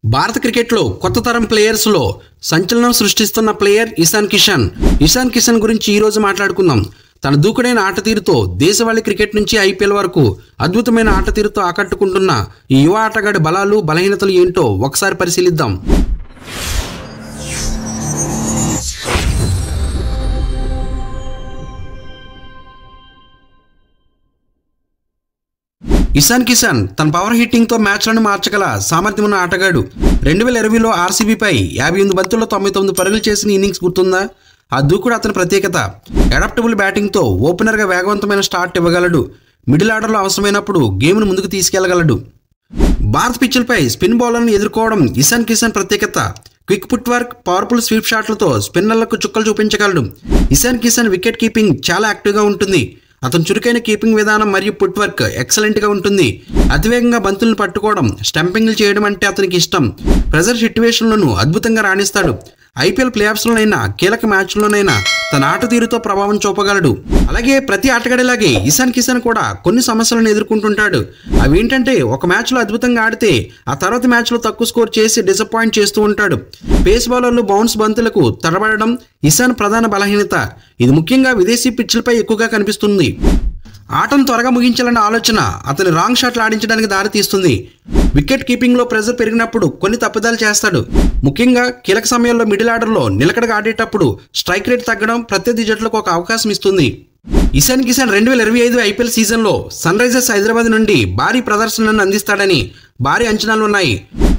భారత క్రికెట్లో కొత్త తరం ప్లేయర్స్లో సంచలనం సృష్టిస్తున్న ప్లేయర్ ఇషాన్ కిషన్ గురించి ఈ రోజు మాట్లాడుకుందాం. తన దూకుడైన ఆట తీరుతో దేశవాళీ క్రికెట్ నుంచి ఐపీఎల్ వరకు అద్భుతమైన ఆట తీరుతో ఆకట్టుకుంటున్న ఈ యువ ఆటగాడి బలాలు బలహీనతలు ఏంటో ఒకసారి పరిశీలిద్దాం. ఇషాన్ కిషన్ తన పవర్ హిట్టింగ్తో మ్యాచ్లను మార్చగల సామర్థ్యం ఉన్న ఆటగాడు. 2020లో ఆర్సీబీపై 58 బంతుల్లో 99 పరుగులు చేసిన ఇన్నింగ్స్ గుర్తుందా? ఆ దూకుడు అతని ప్రత్యేకత. అడాప్టబుల్ బ్యాటింగ్తో ఓపెనర్గా వేగవంతమైన స్టార్ట్ ఇవ్వగలడు. మిడిల్ ఆర్డర్లో అవసరమైనప్పుడు గేమ్ను ముందుకు తీసుకెళ్లగలడు. భారత పిచ్చులపై స్పిన్ బౌలర్లను ఎదుర్కోవడం ఇషాన్ కిషన్ ప్రత్యేకత. Quick foot work, powerful sweep షాట్లతో స్పిన్నర్లకు చుక్కలు చూపించగలడు. ఇషాన్ కిషన్ వికెట్ కీపింగ్ చాలా యాక్టివ్గా ఉంటుంది. అతను చురుకైన కీపింగ్ విధానం మరియు ఫుట్ వర్క్ ఎక్సలెంట్గా ఉంటుంది. అతివేగంగా బంతులను పట్టుకోవడం, స్టంపింగ్లు చేయడం అంటే అతనికి ఇష్టం. ప్రెజర్ సిట్యువేషన్లను అద్భుతంగా రాణిస్తాడు. ఐపీఎల్ ప్లే ఆఫ్స్లోనైనా కీలక మ్యాచ్లోనైనా తన ఆట తీరుతో ప్రభావం చూపగలడు. అలాగే ప్రతి ఆటగాడిలాగే ఇషాన్ కిషన్ కూడా కొన్ని సమస్యలను ఎదుర్కొంటుంటాడు. అవి ఏంటంటే, ఒక మ్యాచ్లో అద్భుతంగా ఆడితే ఆ తర్వాత మ్యాచ్లో తక్కువ స్కోర్ చేసి డిసప్పాయింట్ చేస్తూ ఉంటాడు. పేస్ బౌలర్లు బౌన్స్ బంతులకు తడబడడం ఇషాన్ ప్రధాన బలహీనత. ఇది ముఖ్యంగా విదేశీ పిచ్లపై ఎక్కువగా కనిపిస్తుంది. ఆటను త్వరగా ముగించాలన్న ఆలోచన అతని రాంగ్ షాట్లు ఆడించడానికి దారితీస్తుంది. వికెట్ కీపింగ్లో ప్రెజర్ పెరిగినప్పుడు కొన్ని తప్పిదాలు చేస్తాడు. ముఖ్యంగా కీలక సమయాల్లో మిడిల్ ఆర్డర్లో నిలకడగా ఆడేటప్పుడు స్ట్రైక్ రేట్ తగ్గడం ప్రత్యర్థి జట్లకు ఒక అవకాశం ఇస్తుంది. ఇషాన్ కిషన్ 2025 ఐపీఎల్ సీజన్లో సన్ రైజర్స్ హైదరాబాద్ నుండి భారీ ప్రదర్శనలను అందిస్తాడని భారీ అంచనాలు ఉన్నాయి.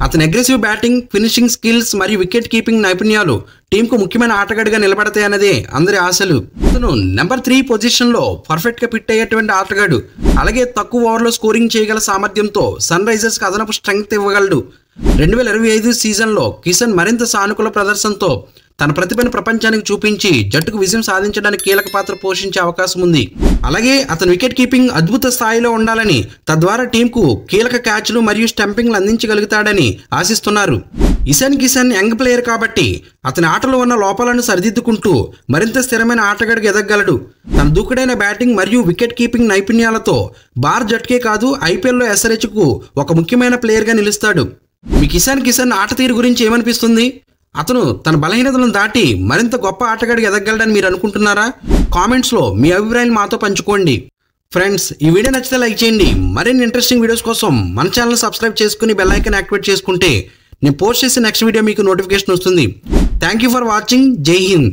అతని అగ్రెసివ్ బ్యాటింగ్, ఫినిషింగ్ స్కిల్స్ మరియు వికెట్ కీపింగ్ నైపుణ్యాలు టీంకు ముఖ్యమైన ఆటగాడిగా నిలబడతాయన్నదే అందరి ఆశలు. అతను నెంబర్ 3 పొజిషన్లో పర్ఫెక్ట్గా ఫిట్ అయ్యేటువంటి ఆటగాడు. అలాగే తక్కువ ఓవర్లో స్కోరింగ్ చేయగల సామర్థ్యంతో సన్ రైజర్స్కి అదనపు స్ట్రెంగ్త్ ఇవ్వగలడు. 2025 సీజన్లో కిషన్ మరింత సానుకూల ప్రదర్శనతో తన ప్రతిభను ప్రపంచానికి చూపించి జట్టుకు విజయం సాధించడానికి కీలక పాత్ర పోషించే అవకాశం ఉంది. అలాగే అతని వికెట్ కీపింగ్ అద్భుత స్థాయిలో ఉండాలని, తద్వారా టీంకు కీలక క్యాచ్లు మరియు స్టంపింగ్లు అందించగలుగుతాడని ఆశిస్తున్నారు. ఇషాన్ కిషన్ యంగ్ ప్లేయర్ కాబట్టి అతని ఆటలో ఉన్న లోపాలను సరిదిద్దుకుంటూ మరింత స్థిరమైన ఆటగాడికి ఎదగగలడు. తన దూకుడైన బ్యాటింగ్ మరియు వికెట్ కీపింగ్ నైపుణ్యాలతో భారత్ జట్టుకే కాదు ఐపీఎల్లో ఎస్ఆర్హెచ్కు ఒక ముఖ్యమైన ప్లేయర్గా నిలుస్తాడు. మీకు ఇషాన్ కిషన్ ఆట తీరు గురించి ఏమనిపిస్తుంది? అతను తన బలహీనతలను దాటి మరింత గొప్ప ఆటగాడికి ఎదగలడని మీరు అనుకుంటున్నారా? కామెంట్స్లో మీ అభిప్రాయాలు మాతో పంచుకోండి. ఫ్రెండ్స్, ఈ వీడియో నచ్చితే లైక్ చేయండి. మరిన్ని ఇంట్రెస్టింగ్ వీడియోస్ కోసం మన ఛానల్ సబ్స్క్రైబ్ చేసుకుని బెల్ ఐకాన్ యాక్టివేట్ చేసుకుంటే నేను పోస్ట్ చేసే నెక్స్ట్ వీడియో మీకు నోటిఫికేషన్ వస్తుంది. Thank you for watching. జై హింద్.